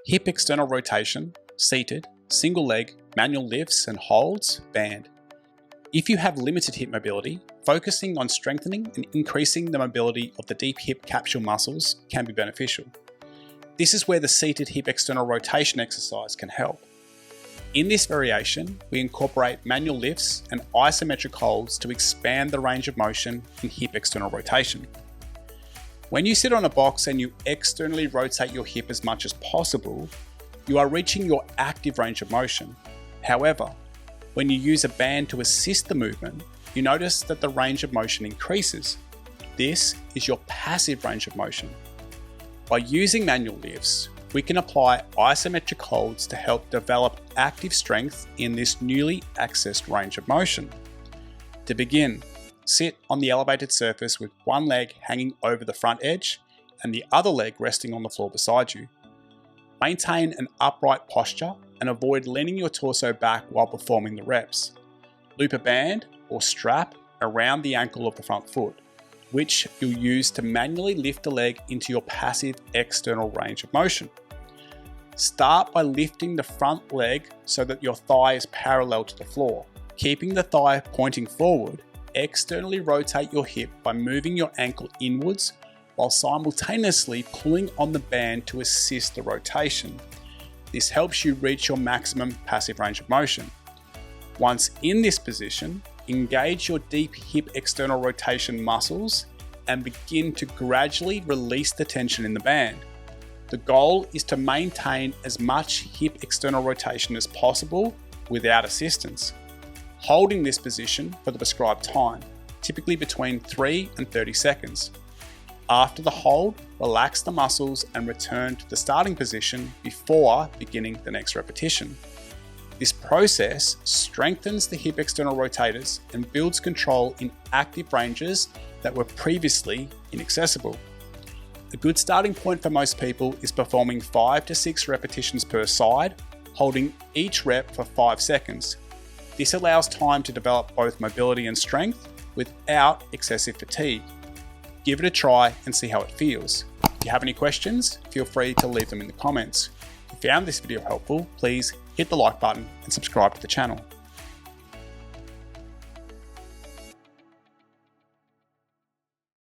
hip external rotation, seated, single leg, manual lifts and holds, band. If you have limited hip mobility, focusing on strengthening and increasing the mobility of the deep hip capsule muscles can be beneficial. This is where the seated hip external rotation exercise can help. In this variation, we incorporate manual lifts and isometric holds to expand the range of motion in hip external rotation. When you sit on a box and you externally rotate your hip as much as possible, you are reaching your active range of motion. However, when you use a band to assist the movement, you notice that the range of motion increases. This is your passive range of motion. By using manual lifts, we can apply isometric holds to help develop active strength in this newly accessed range of motion. To begin, sit on the elevated surface with one leg hanging over the front edge and the other leg resting on the floor beside you. Maintain an upright posture and avoid leaning your torso back while performing the reps. Loop a band or strap around the ankle of the front foot, which you'll use to manually lift the leg into your passive external range of motion. Start by lifting the front leg so that your thigh is parallel to the floor. Keeping the thigh pointing forward, externally rotate your hip by moving your ankle inwards while simultaneously pulling on the band to assist the rotation. This helps you reach your maximum passive range of motion. Once in this position, engage your deep hip external rotation muscles and begin to gradually release the tension in the band. The goal is to maintain as much hip external rotation as possible without assistance. Holding this position for the prescribed time, typically between 3 and 30 seconds. After the hold, relax the muscles and return to the starting position before beginning the next repetition. This process strengthens the hip external rotators and builds control in active ranges that were previously inaccessible. A good starting point for most people is performing 5 to 6 repetitions per side, holding each rep for 5 seconds. This allows time to develop both mobility and strength without excessive fatigue. Give it a try and see how it feels. If you have any questions, feel free to leave them in the comments. If you found this video helpful, please hit the like button and subscribe to the channel.